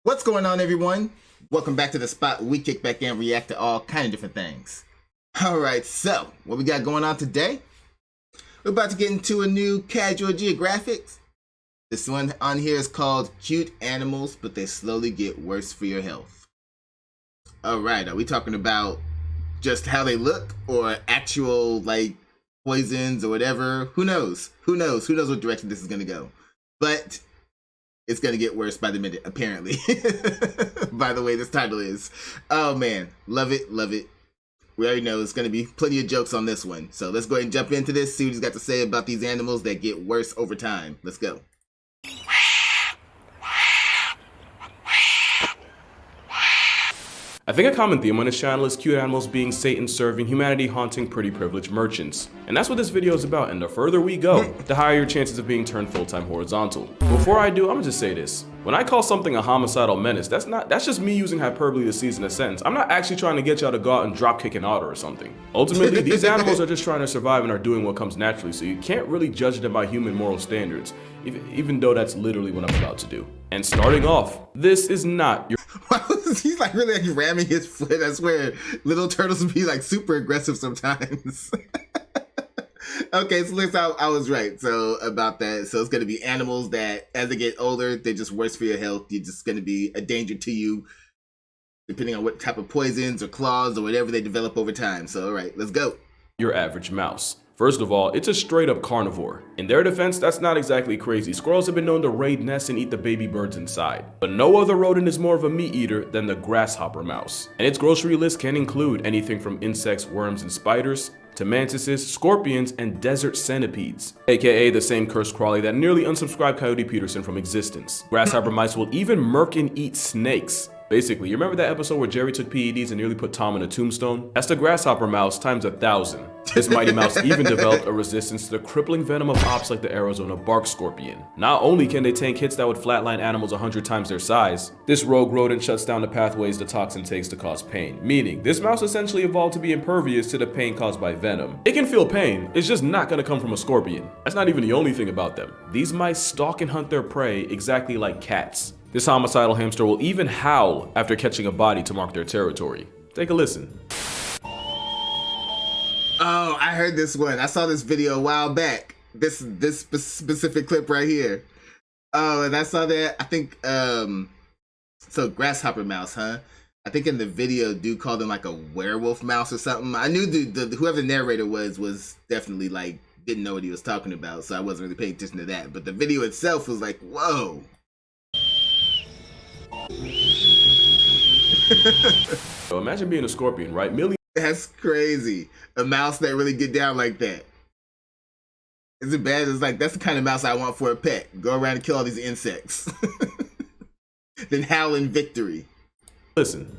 What's going on, everyone? Welcome back to the spot where we kick back and react to all kind of different things. Alright, so what we got going on today? We're about to get into a new casual geographics. This one on here is called Cute Animals, but they slowly get worse for your health. Alright, are we talking about just how they look or actual like poisons or whatever? Who knows? Who knows what direction this is gonna go? But it's gonna get worse by the minute, apparently. By the way this title is. Oh man, love it, love it. We already know it's gonna be plenty of jokes on this one. So let's go ahead and jump into this, see what he's got to say about these animals that get worse over time. Let's go. I think a common theme on this channel is cute animals being Satan serving, humanity haunting pretty privileged merchants. And that's what this video is about, and the further we go, the higher your chances of being turned full-time horizontal. Before I do, I'm gonna just say this. When I call something a homicidal menace, that's just me using hyperbole to season a sentence. I'm not actually trying to get y'all to go out and drop kick an otter or something. Ultimately, these animals are just trying to survive and are doing what comes naturally, so you can't really judge them by human moral standards, even though that's literally what I'm about to do. And starting off, this is not your He's like really like ramming his foot. I swear, little turtles can be like super aggressive sometimes. Okay, so looks I was right. So about that, so it's gonna be animals that as they get older, they're just worse for your health. You're just gonna be a danger to you, depending on what type of poisons or claws or whatever they develop over time. So all right, let's go. Your average mouse. First of all, it's a straight up carnivore. In their defense, that's not exactly crazy. Squirrels have been known to raid nests and eat the baby birds inside. But no other rodent is more of a meat eater than the grasshopper mouse. And its grocery list can include anything from insects, worms, and spiders, to mantises, scorpions, and desert centipedes, aka the same cursed crawly that nearly unsubscribed Coyote Peterson from existence. Grasshopper mice will even murk and eat snakes. Basically, you remember that episode where Jerry took PEDs and nearly put Tom in a tombstone? That's the grasshopper mouse times 1,000. This mighty mouse even developed a resistance to the crippling venom of ops like the Arizona bark scorpion. Not only can they tank hits that would flatline animals 100 times their size, this rogue rodent shuts down the pathways the toxin takes to cause pain, meaning this mouse essentially evolved to be impervious to the pain caused by venom. It can feel pain, it's just not gonna come from a scorpion. That's not even the only thing about them. These mice stalk and hunt their prey exactly like cats. This homicidal hamster will even howl after catching a body to mark their territory. Take a listen. Oh, I heard this one. I saw this video a while back. This specific clip right here. Oh, and I saw that. I think so grasshopper mouse, huh? I think in the video, dude called him like a werewolf mouse or something. I knew whoever the narrator was definitely like didn't know what he was talking about, so I wasn't really paying attention to that. But the video itself was like, whoa. So imagine being a scorpion, right? That's crazy. A mouse that really get down like that. Is it bad? It's like, that's the kind of mouse I want for a pet. Go around and kill all these insects. Then howl in victory. Listen.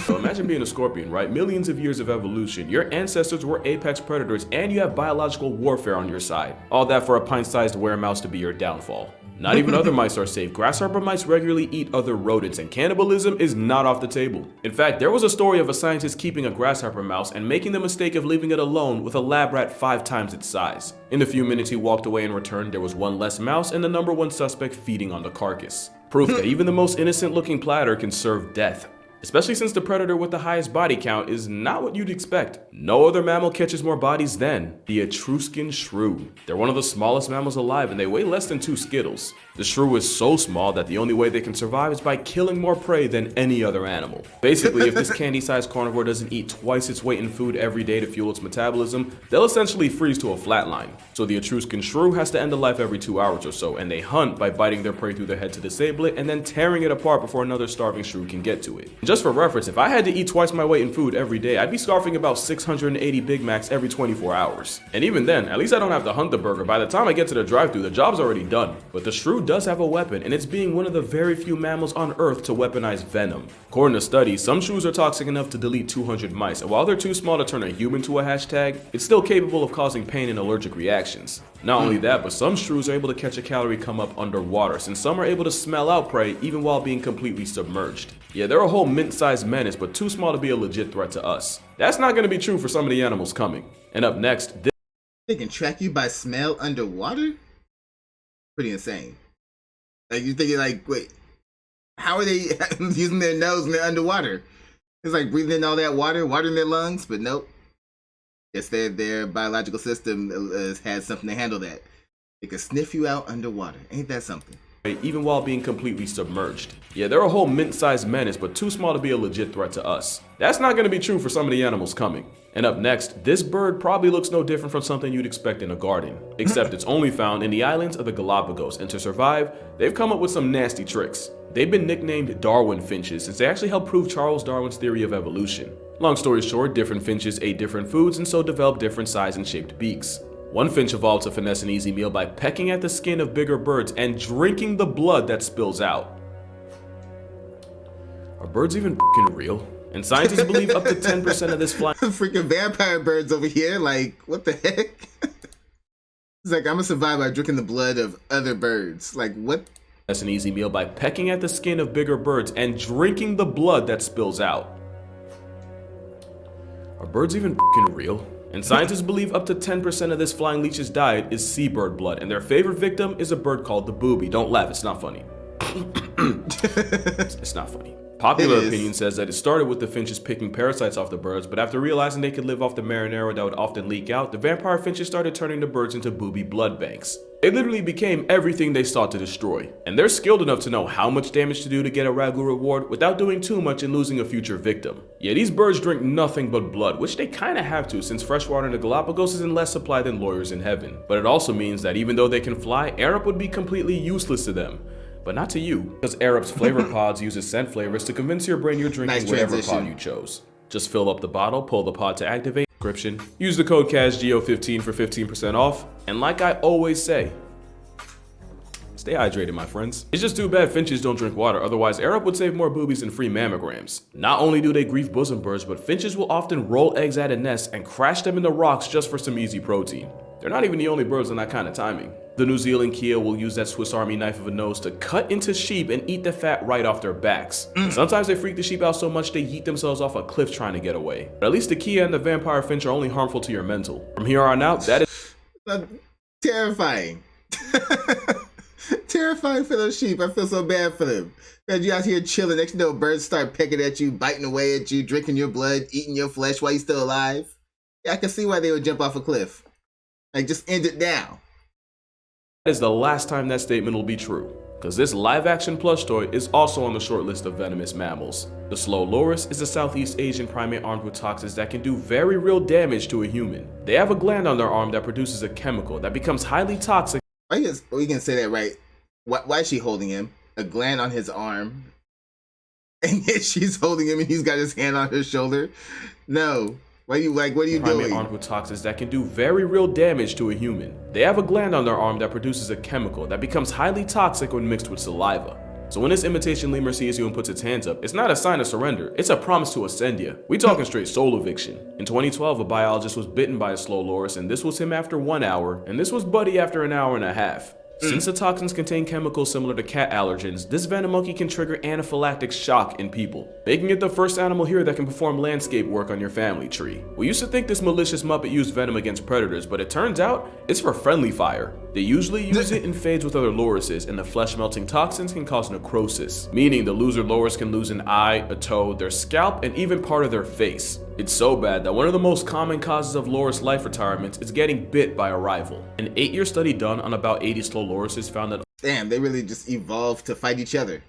So imagine being a scorpion, right? Millions of years of evolution, your ancestors were apex predators, and you have biological warfare on your side. All that for a pint-sized weremouse to be your downfall. Not even other mice are safe. Grasshopper mice regularly eat other rodents, and cannibalism is not off the table. In fact, there was a story of a scientist keeping a grasshopper mouse and making the mistake of leaving it alone with a lab rat 5 times its size. In the few minutes he walked away and returned, there was one less mouse and the #1 suspect feeding on the carcass. Proof that even the most innocent looking platter can serve death. Especially since the predator with the highest body count is not what you'd expect. No other mammal catches more bodies than the Etruscan shrew. They're one of the smallest mammals alive and they weigh less than 2 Skittles. The shrew is so small that the only way they can survive is by killing more prey than any other animal. Basically, if this candy-sized carnivore doesn't eat twice its weight in food every day to fuel its metabolism, they'll essentially freeze to a flatline. So the Etruscan shrew has to end a life every 2 hours or so, and they hunt by biting their prey through the head to disable it and then tearing it apart before another starving shrew can get to it. Just for reference, if I had to eat twice my weight in food every day, I'd be scarfing about 680 Big Macs every 24 hours. And even then, at least I don't have to hunt the burger. By the time I get to the drive-thru, the job's already done. But the shrew does have a weapon, and it's being one of the very few mammals on Earth to weaponize venom. According to studies, some shrews are toxic enough to delete 200 mice, and while they're too small to turn a human to a hashtag, it's still capable of causing pain and allergic reactions. Not only that, but some shrews are able to catch a calorie come up underwater, since some are able to smell out prey even while being completely submerged. Yeah, they're a whole mint-sized menace, but too small to be a legit threat to us. That's not going to be true for some of the animals coming. And up next, They can track you by smell underwater? Pretty insane. Like, you're thinking, like, wait, how are they using their nose when they're underwater? It's like breathing in all that water in their lungs, but nope. Guess their biological system has something to handle that. It can sniff you out underwater. Ain't that something? Even while being completely submerged. Yeah, they're a whole mint-sized menace, but too small to be a legit threat to us. That's not going to be true for some of the animals coming. And up next, this bird probably looks no different from something you'd expect in a garden, except it's only found in the islands of the Galapagos, and to survive, they've come up with some nasty tricks. They've been nicknamed Darwin finches since they actually helped prove Charles Darwin's theory of evolution. Long story short, different finches ate different foods and so developed different size and shaped beaks. One finch evolved to finesse an easy meal by pecking at the skin of bigger birds and drinking the blood that spills out. Are birds even f***ing real? And scientists believe up to 10% of this flying freaking vampire birds over here, like, what the heck? It's like, I'm gonna survive by drinking the blood of other birds. Like, what? That's an easy meal by pecking at the skin of bigger birds and drinking the blood that spills out. Are birds even f***ing real? And scientists believe up to 10% of this flying leech's diet is seabird blood, and their favorite victim is a bird called the booby. Don't laugh, it's not funny. It's not funny. Popular opinion says that it started with the finches picking parasites off the birds, but after realizing they could live off the marinara that would often leak out, the vampire finches started turning the birds into booby blood banks. They literally became everything they sought to destroy, and they're skilled enough to know how much damage to do to get a ragu reward without doing too much and losing a future victim. Yeah, these birds drink nothing but blood, which they kinda have to since freshwater in the Galapagos is in less supply than lawyers in heaven. But it also means that even though they can fly, Arup would be completely useless to them. But not to you, because Arup's flavor pods uses scent flavors to convince your brain you're drinking whatever pod you chose. Just fill up the bottle, pull the pod to activate, description, use the code CASGEO15 for 15% off, and like I always say, stay hydrated, my friends. It's just too bad finches don't drink water, otherwise Arup would save more boobies and free mammograms. Not only do they grief bosom birds, but finches will often roll eggs out of nests and crash them in the rocks just for some easy protein. They're not even the only birds on that kind of timing. The New Zealand keel will use that Swiss Army knife of a nose to cut into sheep and eat the fat right off their backs. Sometimes they freak the sheep out so much they yeet themselves off a cliff trying to get away. But at least the Kia and the vampire finch are only harmful to your mental. From here on out, that is terrifying. Terrifying for those sheep. I feel so bad for them. Man, you out here chilling, next you know birds start pecking at you, biting away at you, drinking your blood, eating your flesh while you're still alive. Yeah, I can see why they would jump off a cliff. Like, just end it now. That is the last time that statement will be true, because this live-action plush toy is also on the short list of venomous mammals. The slow loris is a Southeast Asian primate armed with toxins that can do very real damage to a human. They have a gland on their arm that produces a chemical that becomes highly toxic. We can say that right. Why is she holding him? A gland on his arm, and yet she's holding him, and he's got his hand on her shoulder. No. What are you doing? Armed with toxins that can do very real damage to a human. They have a gland on their arm that produces a chemical that becomes highly toxic when mixed with saliva. So when this imitation lemur sees you and puts its hands up, it's not a sign of surrender, it's a promise to ascend you. We talking straight soul eviction. In 2012, a biologist was bitten by a slow loris, and this was him after 1 hour, and this was Buddy after an hour and a half. Since the toxins contain chemicals similar to cat allergens, this venom monkey can trigger anaphylactic shock in people, making it the first animal here that can perform landscape work on your family tree. We used to think this malicious muppet used venom against predators, but it turns out it's for friendly fire. They usually use it in fades with other lorises, and the flesh-melting toxins can cause necrosis, meaning the loser loris can lose an eye, a toe, their scalp, and even part of their face. It's so bad that one of the most common causes of loris life retirements is getting bit by a rival. An 8-year study done on about 80 slow lorises found that damn, they really just evolved to fight each other.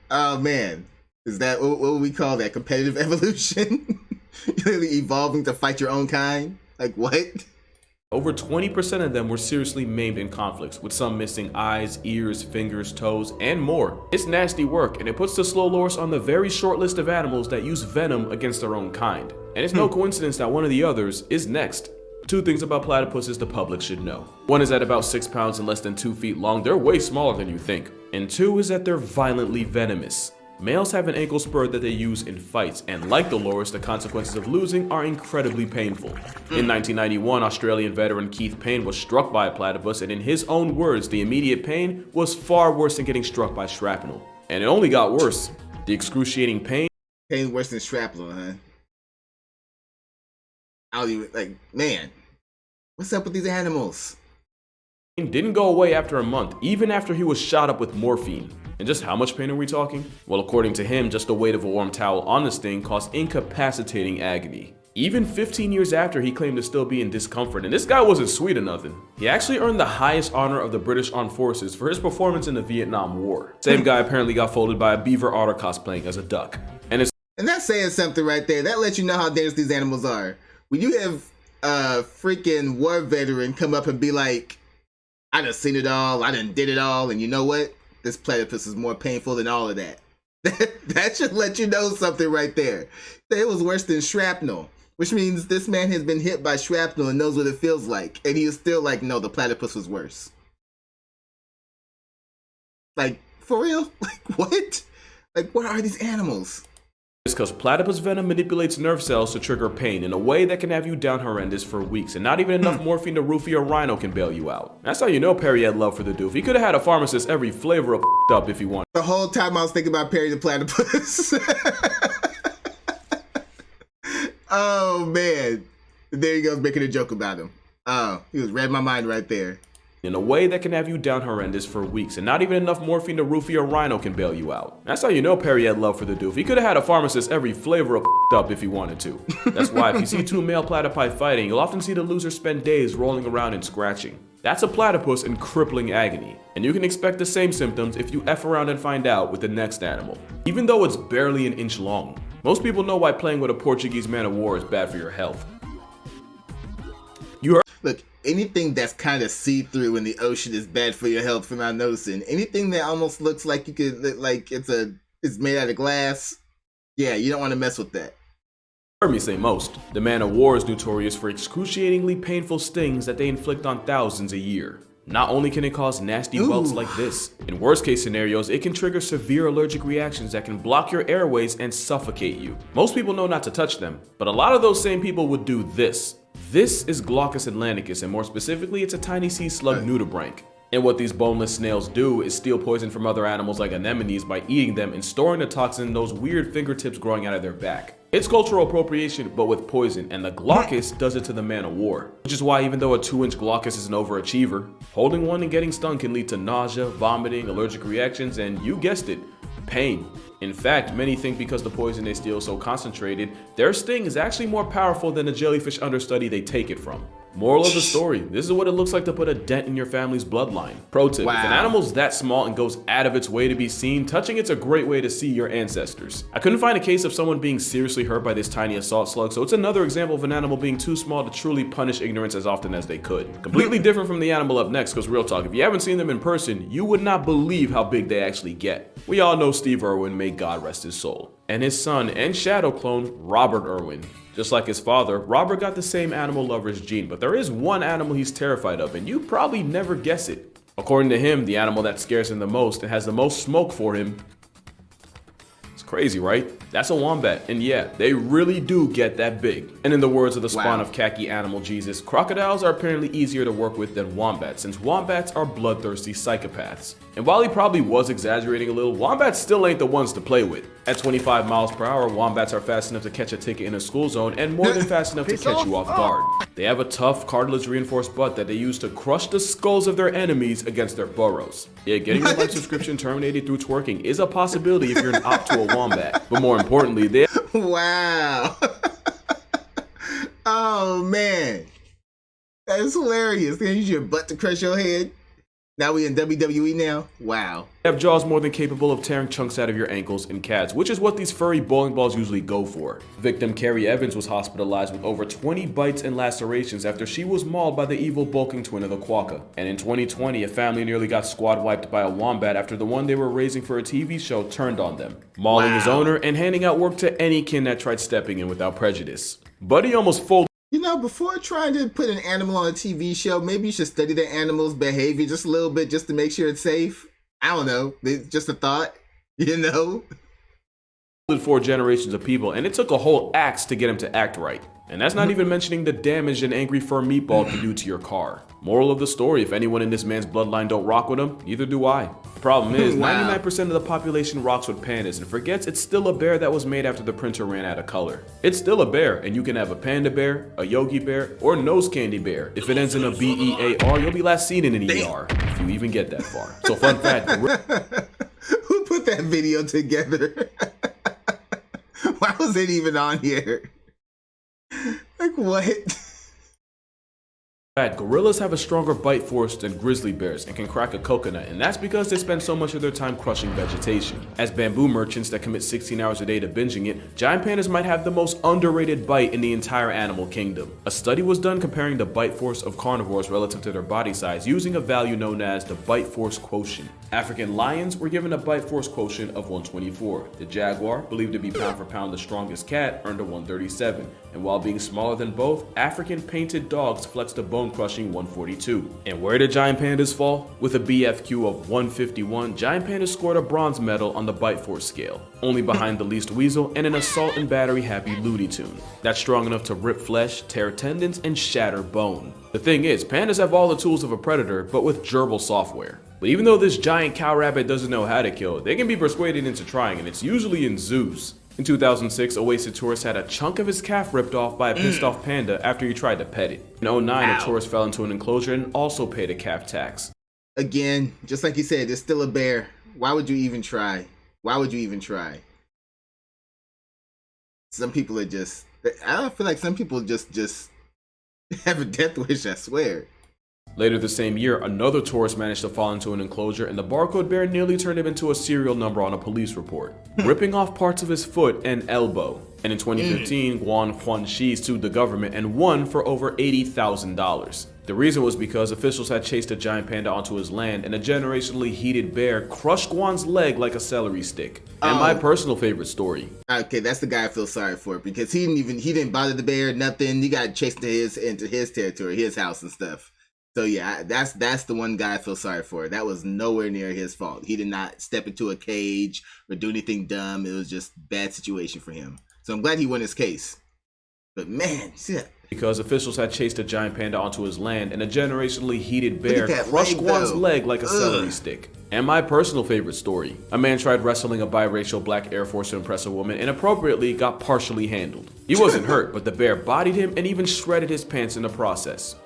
Oh man, is that what would we call that? Competitive evolution? Really evolving to fight your own kind? Like what? over 20% of them were seriously maimed in conflicts, with some missing eyes, ears, fingers, toes, and more. It's nasty work, and it puts the slow loris on the very short list of animals that use venom against their own kind. And it's no coincidence that one of the others is next. 2 things about platypuses the public should know. 1 is at about 6 pounds and less than 2 feet long, they're way smaller than you think. And 2 is that they're violently venomous. Males have an ankle spur that they use in fights, and like the loris, the consequences of losing are incredibly painful. In 1991, Australian veteran Keith Payne was struck by a platypus, and in his own words, the immediate pain was far worse than getting struck by shrapnel. And it only got worse. The excruciating pain worse than shrapnel, huh? I don't even, like, man, what's up with these animals? Didn't go away after a month, even after he was shot up with morphine. And just how much pain are we talking? Well, according to him, just the weight of a warm towel on the sting caused incapacitating agony. Even 15 years after, he claimed to still be in discomfort, and this guy wasn't sweet or nothing. He actually earned the highest honor of the British Armed Forces for his performance in the Vietnam War. Same guy apparently got folded by a beaver otter cosplaying as a duck. And that's saying something right there. That lets you know how dangerous these animals are. When you have a freaking war veteran come up and be like, I done seen it all, I done did it all, and you know what? This platypus is more painful than all of that. That should let you know something right there. It was worse than shrapnel, which means this man has been hit by shrapnel and knows what it feels like. And he is still like, no, the platypus was worse. Like, for real? Like, what? Like, what are these animals? It's because platypus venom manipulates nerve cells to trigger pain in a way that can have you down horrendous for weeks, and not even enough morphine to roofie a rhino can bail you out. That's how you know Perry had love for the doof. He could have had a pharmacist every flavor of up if he wanted. The whole time I was thinking about Perry the platypus. Oh man, there he goes making a joke about him. Oh, he was read my mind right there. In a way that can have you down horrendous for weeks, and not even enough morphine to roofie a rhino can bail you out. That's how you know Perry had love for the doof. He could have had a pharmacist every flavor of up if he wanted to. That's why if you see two male platypi fighting, you'll often see the loser spend days rolling around and scratching. That's a platypus in crippling agony, and you can expect the same symptoms if you F around and find out with the next animal. Even though it's barely an inch long, most people know why playing with a Portuguese man of war is bad for your health. Look, anything that's kind of see-through in the ocean is bad for your health, from not noticing. Anything that almost looks like you could, like it's made out of glass, yeah, you don't want to mess with that. Heard me say most. The man of war is notorious for excruciatingly painful stings that they inflict on thousands a year. Not only can it cause nasty welts like this, in worst case scenarios, it can trigger severe allergic reactions that can block your airways and suffocate you. Most people know not to touch them, but a lot of those same people would do this. This is Glaucus atlanticus, and more specifically, it's a tiny sea slug nudibranch. And what these boneless snails do is steal poison from other animals like anemones by eating them and storing the toxin in those weird fingertips growing out of their back. It's cultural appropriation, but with poison, and the Glaucus does it to the man of war. Which is why even though a 2-inch Glaucus is an overachiever, holding one and getting stung can lead to nausea, vomiting, allergic reactions, and you guessed it, pain. In fact, many think because the poison they steal is so concentrated, their sting is actually more powerful than the jellyfish understudy they take it from. Moral of the story, this is what it looks like to put a dent in your family's bloodline. Pro tip, if an animal's that small and goes out of its way to be seen, touching it's a great way to see your ancestors. I couldn't find a case of someone being seriously hurt by this tiny assault slug, so it's another example of an animal being too small to truly punish ignorance as often as they could. Completely different from the animal up next, because real talk, if you haven't seen them in person, you would not believe how big they actually get. We all know Steve Irwin, may God rest his soul. And his son and shadow clone, Robert Irwin. Just like his father, Robert got the same animal lover's gene, but there is one animal he's terrified of, and you probably never guess it. According to him, the animal that scares him the most and has the most smoke for him, it's crazy, right? That's a wombat, and yeah, they really do get that big. And in the words of the spawn of khaki animal Jesus, crocodiles are apparently easier to work with than wombats, since wombats are bloodthirsty psychopaths. And while he probably was exaggerating a little, wombats still ain't the ones to play with. At 25 miles per hour, wombats are fast enough to catch a ticket in a school zone and more than fast enough to catch you off guard. They have a tough, cartilage-reinforced butt that they use to crush the skulls of their enemies against their burrows. Yeah, getting your life subscription terminated through twerking is a possibility if you're an op to a wombat. But more importantly, they wow. Oh man, that is hilarious. They use your butt to crush your head. Now we in WWE now? Wow. They have jaws more than capable of tearing chunks out of your ankles in cats, which is what these furry bowling balls usually go for. Victim Carrie Evans was hospitalized with over 20 bites and lacerations after she was mauled by the evil bulking twin of the quokka. And in 2020, a family nearly got squad wiped by a wombat after the one they were raising for a TV show turned on them, mauling his owner and handing out work to any kin that tried stepping in without prejudice. Buddy almost folded. You know, before trying to put an animal on a TV show, maybe you should study the animal's behavior just a little bit just to make sure it's safe. I don't know. It's just a thought, you know? 4 generations of people, and it took a whole axe to get him to act right. And that's not even mentioning the damage an angry fur meatball can do to your car. Moral of the story, if anyone in this man's bloodline don't rock with him, neither do I. The problem is, 99% of the population rocks with pandas and forgets it's still a bear that was made after the printer ran out of color. It's still a bear, and you can have a panda bear, a Yogi bear, or nose candy bear. If it ends in a B-E-A-R, you'll be last seen in an ER, if you even get that far. So fun fact, who put that video together? Why was it even on here? Like, what? Gorillas have a stronger bite force than grizzly bears and can crack a coconut, and that's because they spend so much of their time crushing vegetation. As bamboo merchants that commit 16 hours a day to binging it, giant pandas might have the most underrated bite in the entire animal kingdom. A study was done comparing the bite force of carnivores relative to their body size using a value known as the bite force quotient. African lions were given a bite force quotient of 124. The jaguar, believed to be pound for pound the strongest cat, earned a 137. And while being smaller than both, African painted dogs flexed a bone-crushing 142. And where did giant pandas fall? With a BFQ of 151, giant pandas scored a bronze medal on the bite force scale, only behind the least weasel and an assault and battery happy Looney Tune. That's strong enough to rip flesh, tear tendons, and shatter bone. The thing is, pandas have all the tools of a predator, but with gerbil software. But even though this giant cow rabbit doesn't know how to kill, they can be persuaded into trying, and it's usually in zoos. In 2006, a wasted tourist had a chunk of his calf ripped off by a pissed off panda after he tried to pet it. In 2009, a tourist fell into an enclosure and also paid a calf tax. Again, just like you said, it's still a bear. Why would you even try? Why would you even try? Some people are just, I don't feel like some people just have a death wish, I swear. Later the same year, another tourist managed to fall into an enclosure and the barcode bear nearly turned him into a serial number on a police report, ripping off parts of his foot and elbow. And in 2015, Guan Huanxi sued the government and won for over $80,000. The reason was because officials had chased a giant panda onto his land and a generationally heated bear crushed Guan's leg like a celery stick. And my personal favorite story. Okay, that's the guy I feel sorry for because he didn't bother the bear, nothing. He got chased into his territory, his house and stuff. So yeah, that's the one guy I feel sorry for. That was nowhere near his fault. He did not step into a cage or do anything dumb. It was just a bad situation for him. So I'm glad he won his case. But man, shit. Because officials had chased a giant panda onto his land and a generationally heated bear crushed Guan's leg like a celery stick. And my personal favorite story. A man tried wrestling a biracial black Air Force to impress a woman and appropriately got partially handled. He wasn't hurt, but the bear bodied him and even shredded his pants in the process.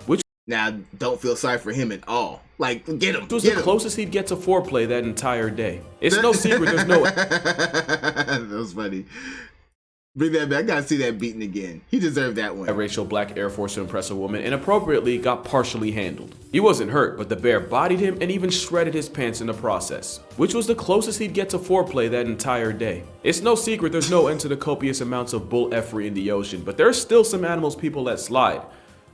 Now, don't feel sorry for him at all. Like, get him. It was the closest he'd get to foreplay that entire day. It's no secret, there's no... That was funny. Bring that back. I gotta see that beaten again. He deserved that one. A racial black Air Force to impress a woman and appropriately got partially handled. He wasn't hurt, but the bear bodied him and even shredded his pants in the process, which was the closest he'd get to foreplay that entire day. It's no secret there's no end to the copious amounts of bull effery in the ocean, but there's still some animals people let slide.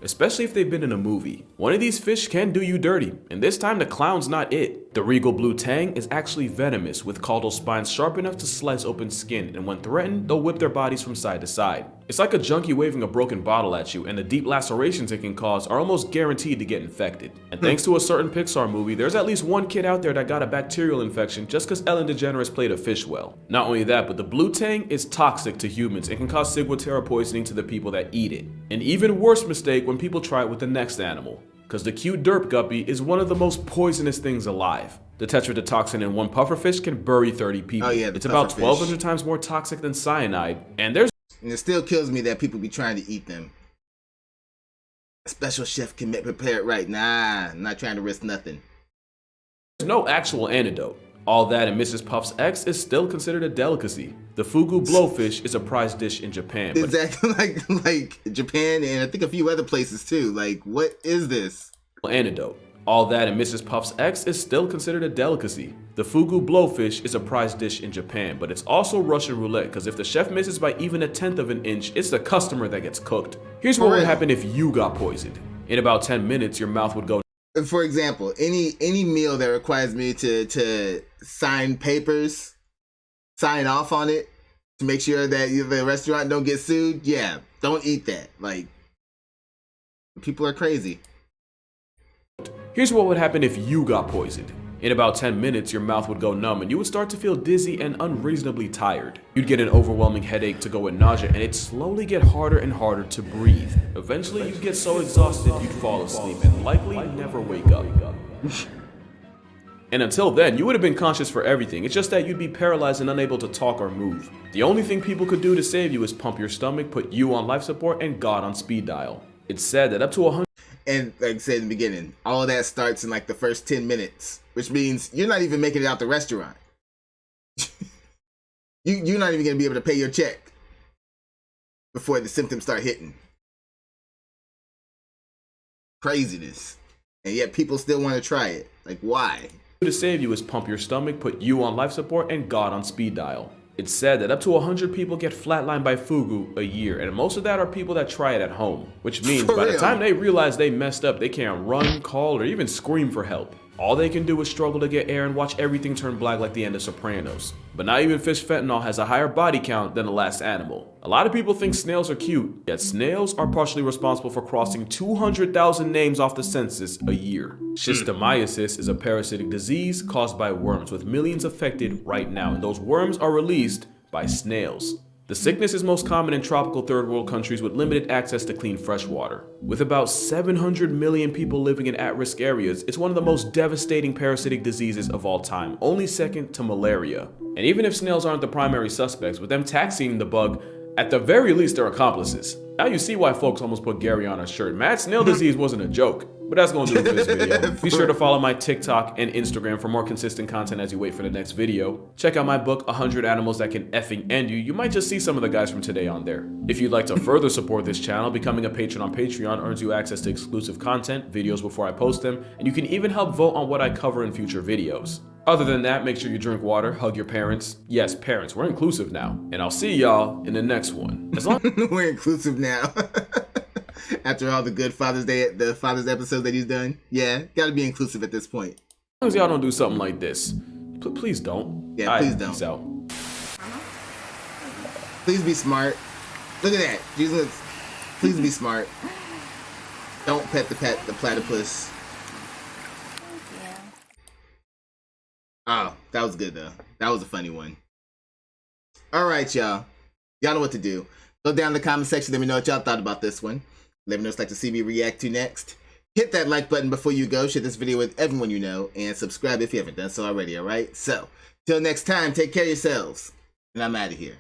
Especially if they've been in a movie. One of these fish can do you dirty, and this time the clown's not it. The regal blue tang is actually venomous, with caudal spines sharp enough to slice open skin, and when threatened, they'll whip their bodies from side to side. It's like a junkie waving a broken bottle at you, and the deep lacerations it can cause are almost guaranteed to get infected. And thanks to a certain Pixar movie, there's at least one kid out there that got a bacterial infection just because Ellen DeGeneres played a fish well. Not only that, but the blue tang is toxic to humans and can cause ciguatera poisoning to the people that eat it. An even worse mistake when people try it with the next animal, because the cute derp guppy is one of the most poisonous things alive. The tetrodotoxin in one pufferfish can bury 30 people. Oh yeah, it's about 1,200 times more toxic than cyanide, and it still kills me that people be trying to eat them. A special chef can prepare it right. Nah, I'm not trying to risk nothing. There's no actual antidote. All that and Mrs. Puff's X is still considered a delicacy. The fugu blowfish is a prized dish in Japan. Exactly, like Japan and I think a few other places too. Like, what is this? Antidote. All that and Mrs. Puff's X is still considered a delicacy. The fugu blowfish is a prized dish in Japan, but it's also Russian roulette because if the chef misses by even 1/10 of an inch, it's the customer that gets cooked. Here's what would happen if you got poisoned. In about 10 minutes, your mouth would go. For example, any meal that requires me to sign papers, sign off on it to make sure that the restaurant don't get sued, yeah, don't eat that. Like, people are crazy. Here's what would happen if you got poisoned. In about 10 minutes, your mouth would go numb and you would start to feel dizzy and unreasonably tired. You'd get an overwhelming headache to go with nausea, and it'd slowly get harder and harder to breathe. Eventually, you'd get so exhausted you'd fall asleep and likely never wake up. And until then, you would have been conscious for everything. It's just that you'd be paralyzed and unable to talk or move. The only thing people could do to save you is pump your stomach, put you on life support, and God on speed dial. It's said that up to 100. And like I said in the beginning, all of that starts in like the first 10 minutes, which means you're not even making it out the restaurant. You're not even going to be able to pay your check before the symptoms start hitting. Craziness. And yet people still want to try it. Like, why? To save you is pump your stomach, put you on life support, and God on speed dial. It's said that up to 100 people get flatlined by fugu a year, and most of that are people that try it at home, which means by the time they realize they messed up, they can't run, call, or even scream for help. All they can do is struggle to get air and watch everything turn black like the end of Sopranos. But not even fish fentanyl has a higher body count than the last animal. A lot of people think snails are cute, yet snails are partially responsible for crossing 200,000 names off the census a year. Schistosomiasis is a parasitic disease caused by worms, with millions affected right now, and those worms are released by snails. The sickness is most common in tropical third world countries with limited access to clean fresh water. With about 700 million people living in at-risk areas, it's one of the most devastating parasitic diseases of all time, only second to malaria. And even if snails aren't the primary suspects, with them taxiing the bug, at the very least they're accomplices. Now you see why folks almost put Gary on a shirt. Mad snail disease wasn't a joke. But that's gonna do it for this video. Be sure to follow my TikTok and Instagram for more consistent content as you wait for the next video. Check out my book, 100 Animals That Can Effing End You. You might just see some of the guys from today on there. If you'd like to further support this channel, becoming a patron on Patreon earns you access to exclusive content, videos before I post them, and you can even help vote on what I cover in future videos. Other than that, make sure you drink water, hug your parents. Yes, parents, we're inclusive now. And I'll see y'all in the next one. As long We're inclusive now. After all the good Father's Day, the Father's episodes that he's done. Yeah, gotta be inclusive at this point. as y'all don't do something like this, please don't. Yeah, please don't. Peace out. Please be smart. Look at that. Jesus, please be smart. Don't pet the platypus. Yeah. Oh, that was good though. That was a funny one. All right, y'all. Y'all know what to do. Go down in the comment section. Let me know what y'all thought about this one. Let me know what you'd like to see me react to next. Hit that like button before you go. Share this video with everyone you know. And subscribe if you haven't done so already, all right? So, till next time, take care of yourselves. And I'm out of here.